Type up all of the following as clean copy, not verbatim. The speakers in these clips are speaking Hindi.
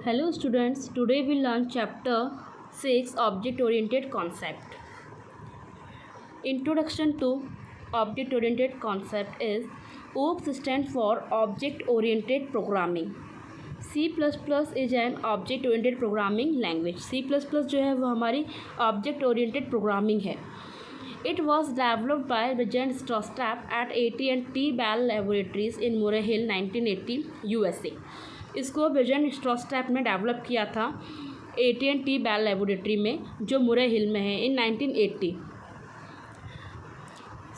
Hello students, today we learn chapter 6 Object Oriented Concept. Introduction to Object Oriented Concept is OOPS stands for Object Oriented Programming. C++ is an Object Oriented Programming language. C++ जो है वो हमारी Object Oriented Programming है. It was developed by Vincent Strostrap at AT&T Bell Laboratories in Murray Hill, 1980, USA. इसको विजन स्ट्रॉस्ट्रैप ने डेवलप किया था AT&T बेल लेबोरेटरी में जो मुरे हिल में है in 1980.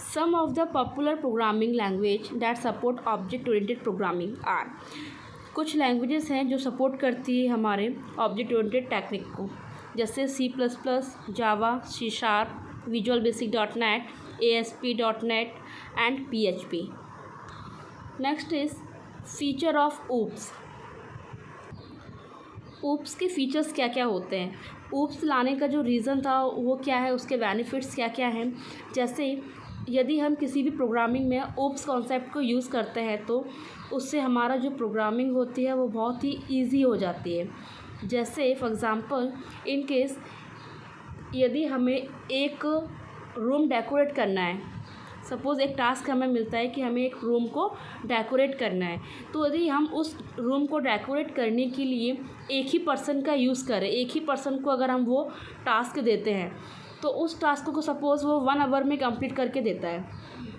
Some of the popular programming language that support object oriented programming are. कुछ लैंग्वेजेस हैं जो सपोर्ट करती है हमारे ऑब्जेक्ट ओरिएंटेड टेक्निक को, जैसे C++, Java, C#, visual basic .NET, ASP.NET and PHP. Next is feature of OOPS. OOPS के फीचर्स क्या क्या होते हैं, OOPS लाने का जो रीज़न था वो क्या है, उसके बेनिफिट्स क्या क्या हैं. जैसे यदि हम किसी भी प्रोग्रामिंग में OOPS कॉन्सेप्ट को यूज़ करते हैं तो उससे हमारा जो प्रोग्रामिंग होती है वो बहुत ही ईजी हो जाती है. जैसे फॉर एग्ज़ाम्पल इन केस यदि हमें एक रूम डेकोरेट करना है, सपोज़ एक टास्क हमें मिलता है कि हमें एक रूम को डेकोरेट करना है, तो यदि हम उस रूम को डेकोरेट करने के लिए एक ही पर्सन का यूज़ करें, एक ही पर्सन को अगर हम वो टास्क देते हैं तो उस टास्क को सपोज़ वो 1 आवर में कंप्लीट करके देता है.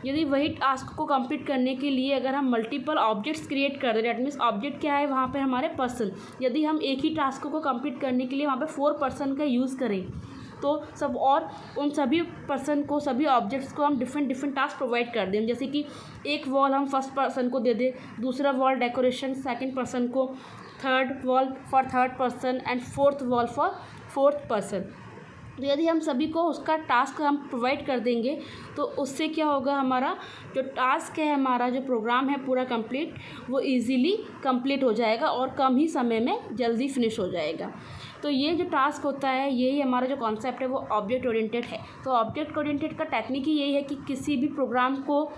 यदि वही टास्क को कंप्लीट करने के लिए अगर हम मल्टीपल ऑब्जेक्ट्स क्रिएट कर दें, डैट मीन्स ऑब्जेक्ट क्या है वहाँ पे हमारे पर्सन, यदि हम एक ही टास्क को कंप्लीट करने के लिए वहाँ पे 4 पर्सन का यूज़ करें तो सब और उन सभी पर्सन को, सभी ऑब्जेक्ट्स को हम डिफरेंट टास्क प्रोवाइड कर दें. जैसे कि एक वॉल हम फर्स्ट पर्सन को दे दें, दूसरा वॉल डेकोरेशन सेकंड पर्सन को, third wall for third person and fourth wall for fourth person. तो यदि हम सभी को उसका टास्क हम प्रोवाइड कर देंगे तो उससे क्या होगा, हमारा जो टास्क है, हमारा जो प्रोग्राम है पूरा कंप्लीट, वो इजीली कंप्लीट हो जाएगा और कम ही समय में जल्दी फिनिश हो जाएगा. तो ये जो टास्क होता है, यही हमारा जो कॉन्सेप्ट है वो ऑब्जेक्ट ओरिएंटेड है. तो ऑब्जेक्ट ओरिएंटेड का टेक्निक ही यही है कि किसी भी प्रोग्राम को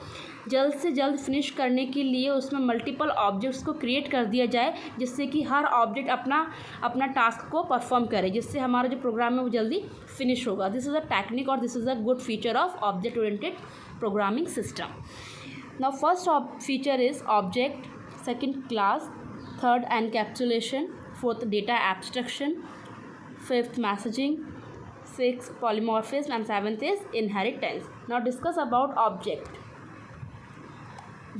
जल्द से जल्द फिनिश करने के लिए उसमें मल्टीपल ऑब्जेक्ट्स को क्रिएट कर दिया जाए, जिससे कि हर ऑब्जेक्ट अपना टास्क को परफॉर्म करे, जिससे हमारा जो प्रोग्राम है वो जल्दी फिनिश होगा. दिस इज़ अ टेक्निक और this is a good feature of object oriented programming system. Now first feature is object, second class, third encapsulation, fourth data abstraction, fifth messaging, sixth polymorphism and seventh is inheritance. Now discuss about object.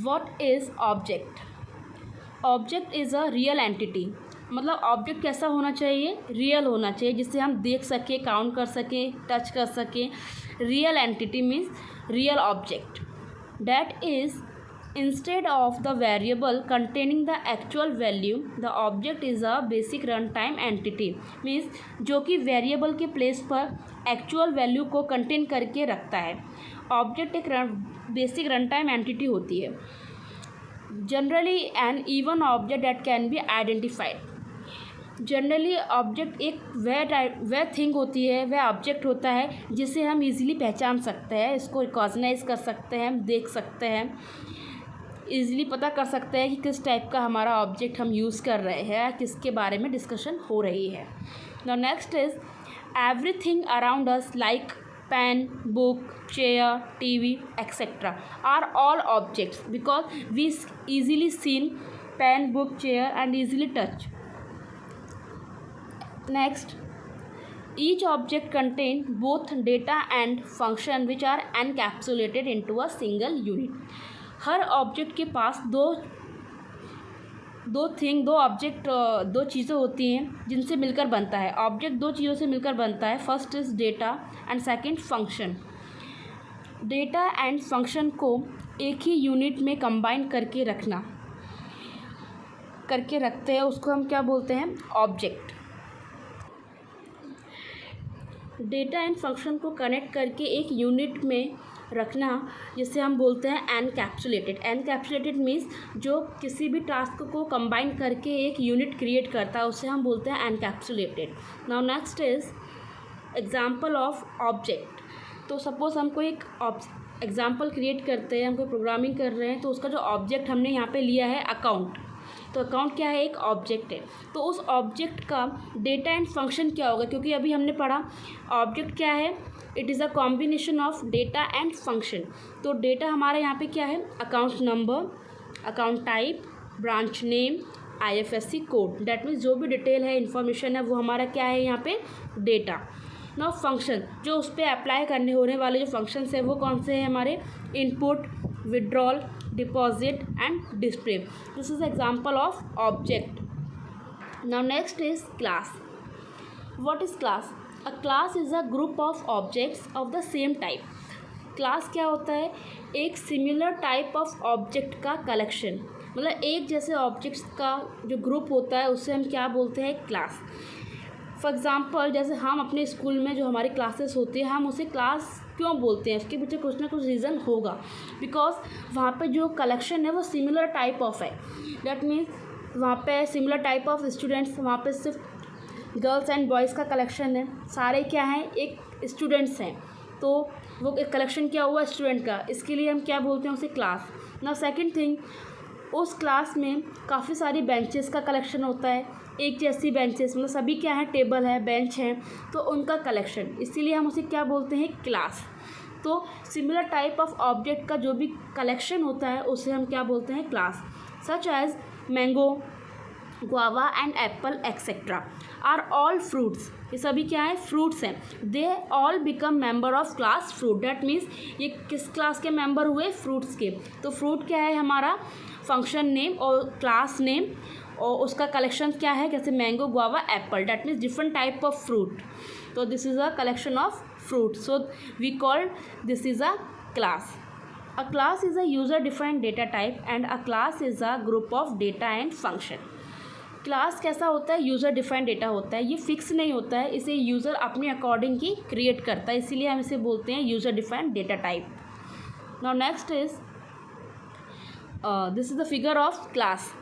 What is object? Object is a real entity. मतलब ऑब्जेक्ट कैसा होना चाहिए, रियल होना चाहिए, जिससे हम देख सकें, काउंट कर सकें, टच कर सकें. Real entity means real object. That is instead of the variable containing the actual value, the object is a basic runtime entity. means जो कि वेरिएबल के प्लेस पर एक्चुअल वैल्यू को कंटेन करके रखता है. ऑब्जेक्ट एक बेसिक रन टाइम एंटिटी होती है. Generally an even object that can be identified. Generally object एक वह थिंग होती है, वह ऑब्जेक्ट होता है जिसे हम इजीली पहचान सकते हैं, इसको रिकॉग्नाइज कर सकते हैं, हम देख सकते हैं, ईज़िली पता कर सकते हैं कि किस टाइप का हमारा ऑब्जेक्ट हम यूज़ कर रहे हैं, किसके बारे में डिस्कशन हो रही है. Now next is everything around us like pen, book, chair, TV etcetera are all objects because we easily seen pen, book, chair and easily touch. Next, each object contain both data and function which are encapsulated into a single unit. Her object के पास दो चीज़ें होती हैं जिनसे मिलकर बनता है. ऑब्जेक्ट दो चीज़ों से मिलकर बनता है. First is data and second function. Data and function को एक ही यूनिट में कंबाइन करके रखते हैं, उसको हम क्या बोलते हैं, ऑब्जेक्ट. डेटा एंड फंक्शन को कनेक्ट करके एक यूनिट में रखना, जिसे हम बोलते हैं एनकैप्सुलेटेड. एनकैप्सुलेटेड मीन्स जो किसी भी टास्क को कंबाइन करके एक यूनिट क्रिएट करता है, उसे हम बोलते हैं encapsulated. Now next is example of object. तो सपोज़ हम कोई एक एग्जांपल क्रिएट करते हैं, हम कोई प्रोग्रामिंग कर रहे हैं, तो उसका जो ऑब्जेक्ट हमने यहाँ पे लिया है अकाउंट. तो अकाउंट क्या है, एक ऑब्जेक्ट है। तो उस ऑब्जेक्ट का डेटा एंड फंक्शन क्या होगा, क्योंकि अभी हमने पढ़ा ऑब्जेक्ट क्या है, it is a combination of data and function. तो डेटा हमारा यहाँ पे क्या है, account number, account type, branch name, IFSC code, that means जो भी डिटेल है, इन्फॉर्मेशन है, वो हमारा क्या है यहाँ पे डेटा। नाउ फंक्शन, जो उस पर अप्लाई करने होने वाले जो फंक्शंस है वो कौन से हैं हमारे, input, withdrawal, deposit and display. This is example of object. Now next is class. What is class? A class is a group of objects of the same type. Class क्या होता है, एक सिमिलर टाइप ऑफ ऑब्जेक्ट का कलेक्शन, मतलब एक जैसे ऑब्जेक्ट्स का जो ग्रुप होता है उसे हम क्या बोलते हैं, क्लास। फॉर एग्ज़ाम्पल जैसे हम अपने स्कूल में जो हमारी क्लासेस होती है, हम उसे क्लास क्यों बोलते हैं, उसके पीछे कुछ ना कुछ रीज़न होगा, बिकॉज वहाँ पे जो कलेक्शन है वो सिमिलर टाइप ऑफ है। डैट मीन्स वहाँ पे सिमिलर टाइप ऑफ स्टूडेंट्स, वहाँ पे सिर्फ गर्ल्स एंड बॉयज़ का कलेक्शन है, सारे क्या हैं, एक स्टूडेंट्स हैं, तो वो एक कलेक्शन क्या हुआ स्टूडेंट का, इसके लिए हम क्या बोलते हैं उसे क्लास। ना सेकेंड थिंग, उस क्लास में काफ़ी सारी बेंचेस का कलेक्शन होता है, एक जैसी बेंचेस, मतलब सभी क्या है, टेबल है, बेंच हैं, तो उनका कलेक्शन, इसीलिए हम उसे क्या बोलते हैं, क्लास। तो सिमिलर टाइप ऑफ ऑब्जेक्ट का जो भी कलेक्शन होता है उसे हम क्या बोलते हैं, class. Such as mango, guava and apple etcetera are all fruits, ये सभी क्या है, फ्रूट्स हैं। They all become member of class fruit, that means ये किस क्लास के मेंबर हुए, फ्रूट्स के। तो फ्रूट क्या है हमारा, फंक्शन नेम और क्लास नेम, और उसका कलेक्शन क्या है, जैसे mango, guava, apple, that means different type of fruit. तो this is a collection of fruit, so we call this is a class. A class is a user defined data type and a class is a group of data and function. Class कैसा होता है, यूज़र डिफाइंड डेटा होता है, ये फिक्स नहीं होता है, इसे यूज़र अपने अकॉर्डिंग ही क्रिएट करता है, इसीलिए हम इसे बोलते हैं user defined data type. Now next is this is the figure of class.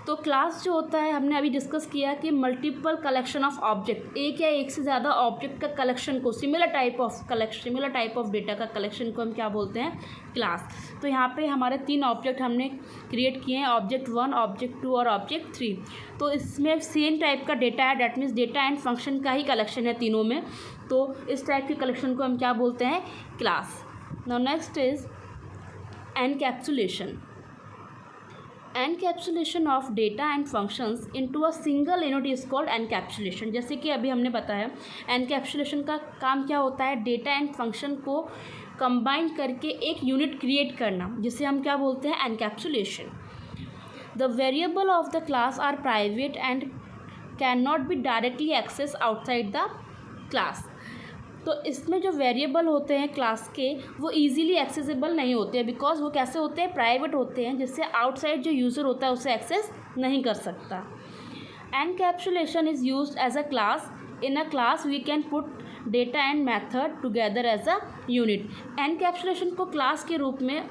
तो क्लास जो होता है, हमने अभी डिस्कस किया कि मल्टीपल कलेक्शन ऑफ ऑब्जेक्ट, एक या एक से ज़्यादा ऑब्जेक्ट का कलेक्शन को, सिमिलर टाइप ऑफ डेटा का कलेक्शन को हम क्या बोलते हैं, क्लास। तो यहाँ पे हमारे 3 ऑब्जेक्ट हमने क्रिएट किए हैं, ऑब्जेक्ट 1, ऑब्जेक्ट 2 और ऑब्जेक्ट 3। तो इसमें सेम टाइप का डेटा है, that means data and function का ही कलेक्शन है तीनों में, तो इस टाइप के कलेक्शन को हम क्या बोलते हैं, class. Now next is encapsulation. Encapsulation of data and functions into a single unit is called encapsulation. जैसे कि अभी हमने बताया, एनकैप्सुलेशन का काम क्या होता है, डेटा एंड फंक्शन को कंबाइन करके एक यूनिट क्रिएट करना, जिसे हम क्या बोलते हैं, encapsulation. The variable of the class are private and can not be directly access outside the class. तो इसमें जो वेरिएबल होते हैं क्लास के, वो इजीली एक्सेसिबल नहीं होते हैं, बिकॉज वो कैसे होते हैं, प्राइवेट होते हैं, जिससे आउटसाइड जो यूज़र होता है उसे एक्सेस नहीं कर सकता। Encapsulation is used as a class. In a class we can put data and method together as a unit. Encapsulation को क्लास के रूप में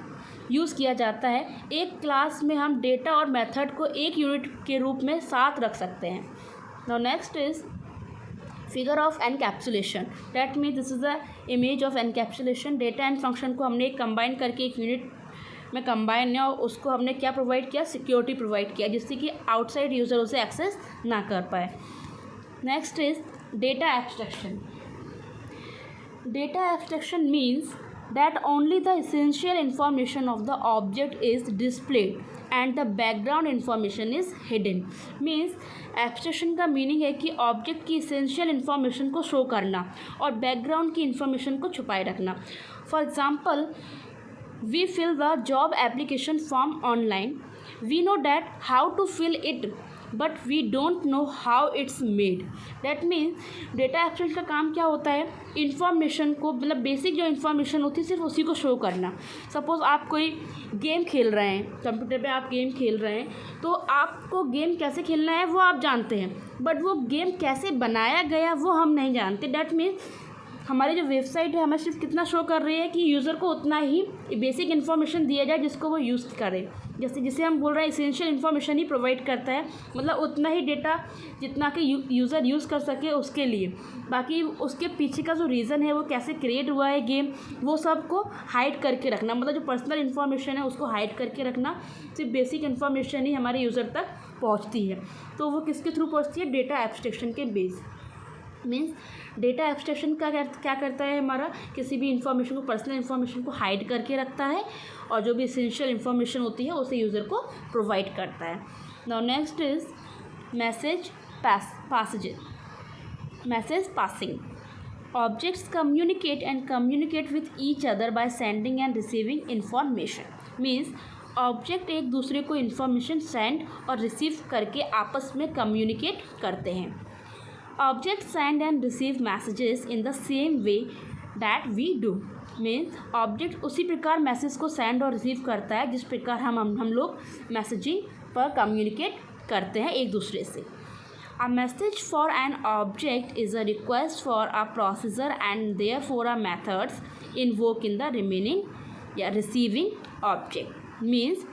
यूज़ किया जाता है, एक क्लास में हम डेटा और मेथड को एक यूनिट के रूप में साथ रख सकते हैं। Now next is figure of encapsulation, that mean this is the image of encapsulation. Data and function को हमने कंबाइन करके एक यूनिट में कंबाइन है, और उसको हमने क्या प्रोवाइड किया, सिक्योरिटी प्रोवाइड किया, जिससे कि आउटसाइड यूज़र उसे एक्सेस ना कर पाए। Next is data abstraction. Data abstraction means that only the essential information of the object is displayed and the background information is hidden। means abstraction का मीनिंग है कि ऑब्जेक्ट की इसेंशियल इन्फॉर्मेशन को शो करना और बैकग्राउंड की इन्फॉर्मेशन को छुपाए रखना। For example, we fill the job application form online, we know that how to fill it but we don't know how it's made. That means data abstraction का काम क्या होता है, इन्फॉर्मेशन को, मतलब बेसिक जो इन्फॉर्मेशन होती है सिर्फ उसी को शो करना। सपोज़ आप कोई गेम खेल रहे हैं, कंप्यूटर पे आप गेम खेल रहे हैं, तो आपको गेम कैसे खेलना है वो आप जानते हैं, बट वो गेम कैसे बनाया गया वो हम नहीं जानते। डैट मीन्स हमारी जो वेबसाइट है हमें सिर्फ कितना शो कर रही है कि यूज़र को उतना ही बेसिक इन्फॉर्मेशन दिया जाए जिसको वो यूज़ करे, जैसे जिसे हम बोल रहे हैं इसेंशियल इन्फॉर्मेशन ही प्रोवाइड करता है, मतलब उतना ही डेटा जितना कि यूज़र यूज़ कर सके उसके लिए। बाकी उसके पीछे का जो रीज़न है, वो कैसे क्रिएट हुआ है गेम, वो सब को हाइड करके रखना, मतलब जो पर्सनल इन्फॉर्मेशन है उसको हाइड करके रखना, सिर्फ बेसिक इन्फॉर्मेशन ही हमारे यूज़र तक पहुंचती है। तो वो किसके थ्रू पहुंचती है? डेटा एब्स्ट्रैक्शन के बेस। मीन्स डेटा एब्स्ट्रैक्शन का क्या करता है? हमारा किसी भी इंफॉर्मेशन को, पर्सनल इंफॉर्मेशन को हाइड करके रखता है और जो भी एसेंशियल इंफॉर्मेशन होती है उसे यूज़र को प्रोवाइड करता है। Now next is message passing. Objects communicate with each other by sending and receiving information. Means object एक दूसरे को इन्फॉर्मेशन सेंड और रिसीव करके आपस में कम्युनिकेट करते हैं। Object send and receive messages in the same way that we do. Means object उसी प्रकार मैसेज को सेंड और रिसीव करता है जिस प्रकार हम लोग मैसेजिंग पर कम्युनिकेट करते हैं एक दूसरे से। A message for an object is a request for a processor and therefore a methods invoked in the receiving object. Means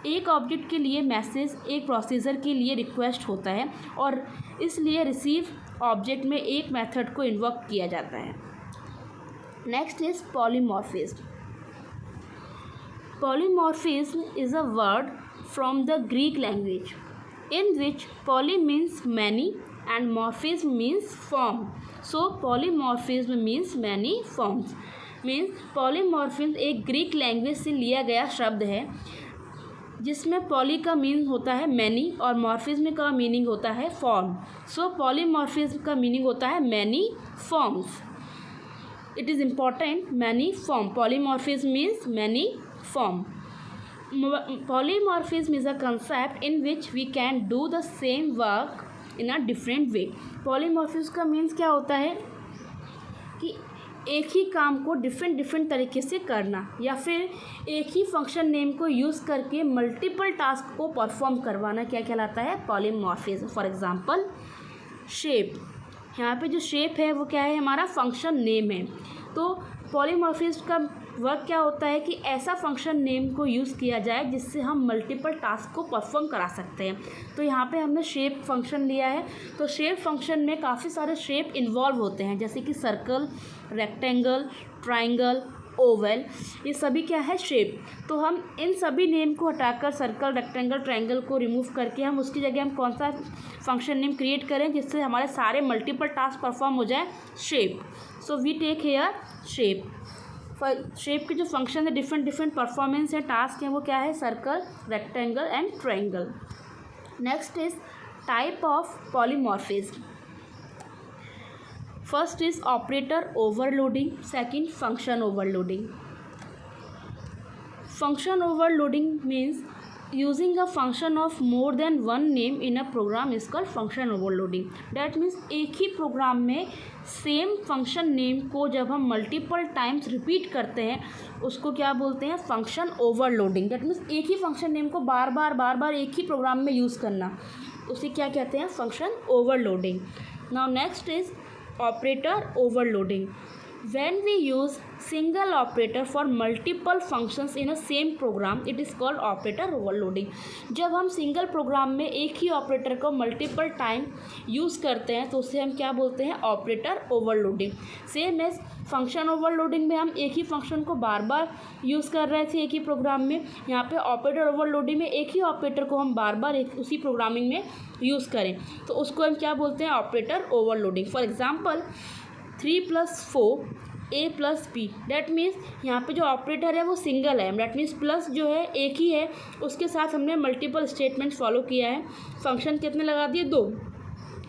एक ऑब्जेक्ट के लिए मैसेज एक प्रोसेसर के लिए रिक्वेस्ट होता है और इसलिए रिसीव ऑब्जेक्ट में एक मेथड को इन्वोक किया जाता है। Next is polymorphism. Polymorphism is a word from the Greek language in which poly means many and morphism means form. So polymorphism means many forms. Means polymorphism एक ग्रीक लैंग्वेज से लिया गया शब्द है जिसमें पॉली का मीनिंग होता है मैनी और मॉर्फिज्म का मीनिंग होता है फॉर्म। सो पॉलीमॉर्फिज्म का मीनिंग होता है many forms. It is important, many form. Polymorphism means many form. Polymorphism is a concept in which we can do the same work in a different way. Polymorphism का मीन्स क्या होता है कि एक ही काम को डिफरेंट तरीके से करना या फिर एक ही फंक्शन नेम को यूज़ करके मल्टीपल टास्क को परफॉर्म करवाना क्या कहलाता है? पॉलीमॉर्फिज्म। फॉर एग्जांपल शेप, यहाँ पे जो शेप है वो क्या है? हमारा फंक्शन नेम है। तो पॉलीमॉर्फिज्म का वर्क क्या होता है कि ऐसा फंक्शन नेम को यूज़ किया जाए जिससे हम मल्टीपल टास्क को परफॉर्म करा सकते हैं। तो यहाँ पे हमने शेप फंक्शन लिया है, तो शेप फंक्शन में काफ़ी सारे शेप इन्वॉल्व होते हैं जैसे कि सर्कल, रेक्टेंगल, ट्राइंगल, ओवल, ये सभी क्या है? शेप। तो हम इन सभी नेम को हटाकर सर्कल, रेक्टेंगल, ट्राइंगल को रिमूव करके हम उसकी जगह हम कौन सा फंक्शन नेम क्रिएट करें जिससे हमारे सारे मल्टीपल टास्क परफॉर्म हो जाए? Shape. So we take here shape. Shape के जो फंक्शन है, डिफरेंट परफॉर्मेंस है, टास्क है, वो क्या है? Circle, rectangle and triangle. Next is type of polymorphism. First is operator overloading, second function overloading. Function overloading means using a function of more than one name in a program is called function overloading. That means एक ही प्रोग्राम में सेम फंक्शन नेम को जब हम मल्टीपल टाइम्स रिपीट करते हैं उसको क्या बोलते हैं? Function overloading. दैट मीन्स एक ही फंक्शन नेम को बार बार एक ही प्रोग्राम में यूज़ करना, उसे क्या कहते हैं? Function overloading. Now next is operator overloading. When we use single operator for multiple functions in a same program, it is called operator overloading. जब हम सिंगल प्रोग्राम में एक ही ऑपरेटर को मल्टीपल टाइम यूज़ करते हैं तो उसे हम क्या बोलते हैं? Operator overloading. Same as function overloading में हम एक ही फंक्शन को बार बार यूज़ कर रहे थे एक ही प्रोग्राम में, यहाँ पे ऑपरेटर ओवरलोडिंग में एक ही ऑपरेटर को हम बार बार उसी प्रोग्रामिंग में यूज़ करें तो उसको हम क्या बोलते हैं? Operator overloading. For example 3 + 4 a + b। That means यहाँ पे जो ऑपरेटर है वो सिंगल है, डैट मीन्स प्लस जो है एक ही है, उसके साथ हमने मल्टीपल स्टेटमेंट्स फॉलो किया है। फंक्शन कितने लगा दिए? 2।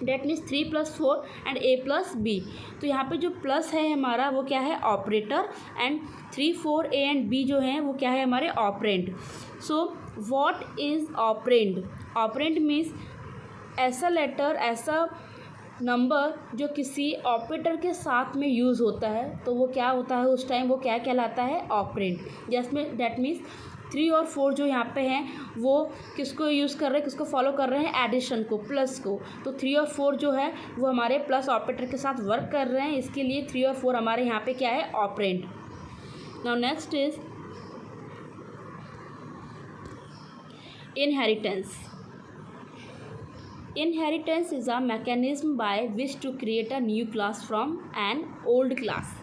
That means 3 + 4 and a + b। तो यहाँ पे जो प्लस है हमारा वो क्या है? Operator, and 3, 4, a and b जो हैं वो क्या है? हमारे operand. So what is operand? Operand means ऐसा लेटर, ऐसा नंबर जो किसी ऑपरेटर के साथ में यूज़ होता है तो वो क्या होता है? उस टाइम वो क्या कहलाता है? ऑपरेंड। जिसमें डैट मीन्स 3 और 4 जो यहाँ पे हैं वो किसको यूज़ कर रहे हैं, किसको फॉलो कर रहे हैं? एडिशन को, प्लस को। तो 3 और 4 जो है वो हमारे प्लस ऑपरेटर के साथ वर्क कर रहे हैं, इसके लिए 3 और 4 हमारे यहाँ पे क्या है? Operand. Now next is inheritance. Inheritance is a mechanism by which to create a new class from an old class.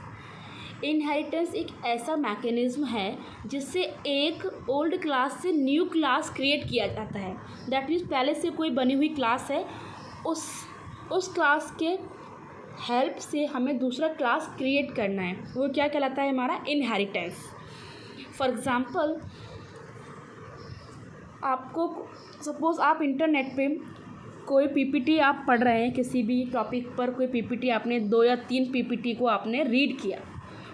Inheritance एक ऐसा मैकेनिज्म है जिससे एक ओल्ड क्लास से न्यू क्लास क्रिएट किया जाता है। दैट मीन्स पहले से कोई बनी हुई क्लास है, उस क्लास के हेल्प से हमें दूसरा क्लास क्रिएट करना है, वो क्या कहलाता है? हमारा इनहेरिटेंस। फॉर एग्ज़ाम्पल, आपको सपोज़ आप इंटरनेट पे कोई पीपीटी आप पढ़ रहे हैं, किसी भी टॉपिक पर कोई पीपीटी आपने 2 या 3 पीपीटी को आपने रीड किया।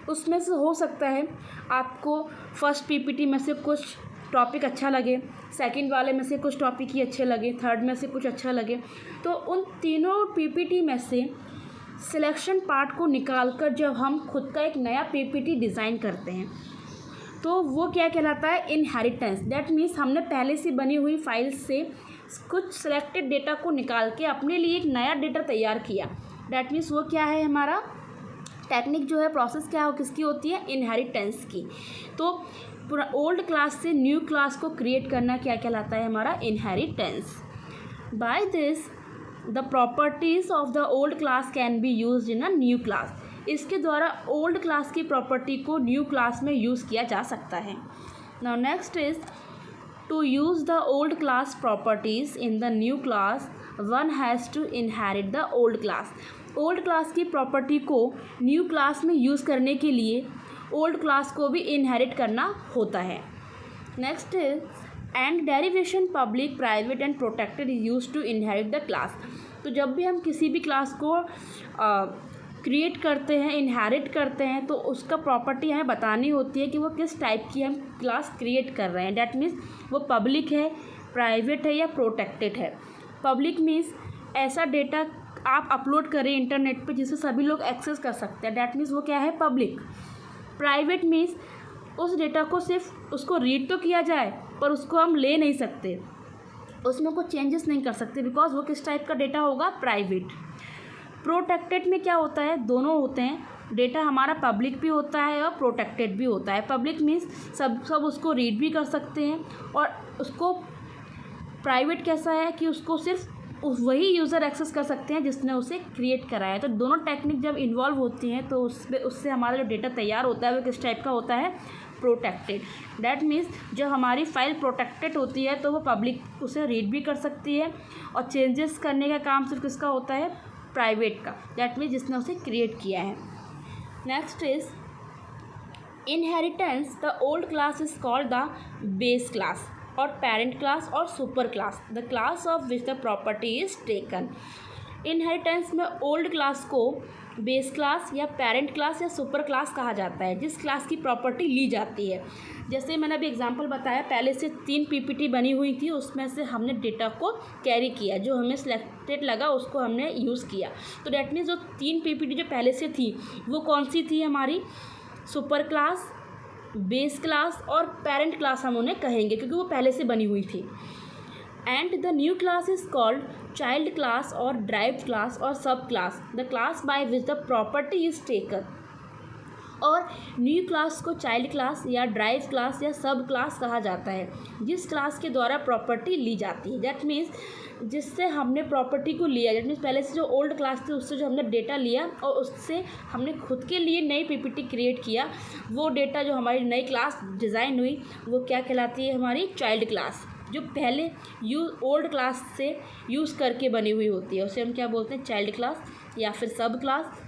उसमें से हो सकता है आपको फर्स्ट पीपीटी में से कुछ टॉपिक अच्छा लगे, सेकंड वाले में से कुछ टॉपिक ही अच्छे लगे, थर्ड में से कुछ अच्छा लगे। तो उन तीनों पीपीटी में से सिलेक्शन पार्ट को निकाल कर जब हम खुद का एक नया पीपीटी डिज़ाइन करते हैं तो वो क्या कहलाता है? इनहेरिटेंस। दैट मीन्स हमने पहले से बनी हुई फाइल से कुछ सिलेक्टेड डेटा को निकाल के अपने लिए एक नया डेटा तैयार किया। दैट मीन्स वो क्या है? हमारा टेक्निक जो है, प्रोसेस क्या हो, किसकी होती है? इनहेरिटेंस की। तो पूरा ओल्ड क्लास से न्यू क्लास को क्रिएट करना क्या कहलाता है? हमारा inheritance. By this the properties of the old class can be used in a new class. इसके द्वारा ओल्ड क्लास की प्रॉपर्टी को न्यू क्लास में यूज़ किया जा सकता है। Now next is to use the old class properties in the new class one has to inherit the old class. Old class की प्रॉपर्टी को न्यू क्लास में यूज़ करने के लिए ओल्ड क्लास को भी इनहेरिट करना होता है। Next is and derivation public, private and protected is use to inherit the class. तो जब भी हम किसी भी क्लास को क्रिएट करते हैं, इनहेरिट करते हैं, तो उसका प्रॉपर्टी हमें बतानी होती है कि वो किस टाइप की हम क्लास क्रिएट कर रहे हैं। डैट मीन्स वो पब्लिक है, प्राइवेट है या प्रोटेक्टेड है। पब्लिक मीन्स ऐसा डेटा आप अपलोड करें इंटरनेट पे जिसे सभी लोग एक्सेस कर सकते हैं। डैट मीन्स वो क्या है? पब्लिक। प्राइवेट मीन्स उस डेटा को सिर्फ उसको रीड तो किया जाए पर उसको हम ले नहीं सकते, उसमें कोई चेंजेस नहीं कर सकते, बिकॉज वो किस टाइप का डेटा होगा? प्राइवेट। प्रोटेक्टेड में क्या होता है? दोनों होते हैं, डेटा हमारा पब्लिक भी होता है और प्रोटेक्टेड भी होता है। पब्लिक मीन्स सब उसको रीड भी कर सकते हैं, और उसको प्राइवेट कैसा है कि उसको सिर्फ वही यूज़र एक्सेस कर सकते हैं जिसने उसे क्रिएट कराया है। तो दोनों टेक्निक जब इन्वॉल्व होती हैं तो उससे हमारा जो डेटा तैयार होता है वो किस टाइप का होता है? प्रोटेक्टेड। डैट मीन्स जब हमारी फाइल प्रोटेक्टेड होती है तो वो पब्लिक उसे रीड भी कर सकती है, और चेंजेस करने का काम सिर्फ किसका होता है? प्राइवेट का। डैट मीन्स जिसने उसे क्रिएट किया है। Next is inheritance. The old class is called the base class और पेरेंट क्लास और super class, the class of which the property is taken. Inheritance में ओल्ड क्लास को बेस क्लास या पेरेंट क्लास या सुपर क्लास कहा जाता है, जिस क्लास की प्रॉपर्टी ली जाती है। जैसे मैंने अभी एग्जांपल बताया, पहले से 3 पीपीटी बनी हुई थी, उसमें से हमने डेटा को कैरी किया, जो हमें सिलेक्टेड लगा उसको हमने यूज़ किया। तो डैट मीन्स जो 3 पीपीटी जो पहले से थी वो कौन सी थी? हमारी सुपर क्लास, बेस क्लास और पेरेंट क्लास हम उन्हें कहेंगे, क्योंकि वो पहले से बनी हुई थी। And the new class is called child class और ड्राइव्ड क्लास और सब class, the class by which the property is taken. और न्यू क्लास को चाइल्ड क्लास या ड्राइव क्लास या सब क्लास कहा जाता है, जिस क्लास के द्वारा प्रॉपर्टी ली जाती है। दैट मीन्स जिससे हमने प्रॉपर्टी को लिया, दैट मीन्स पहले से जो ओल्ड क्लास थी उससे जो हमने डेटा लिया और उससे हमने खुद के लिए नई पीपीटी क्रिएट किया, वो डेटा जो हमारी नई क्लास डिज़ाइन हुई वो क्या कहलाती है? हमारी चाइल्ड क्लास, जो पहले ओल्ड क्लास से यूज़ करके बनी हुई होती है, उसे हम क्या बोलते हैं? चाइल्ड क्लास या फिर सब क्लास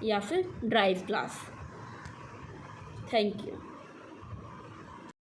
या फिर ड्राइव क्लास। Thank you.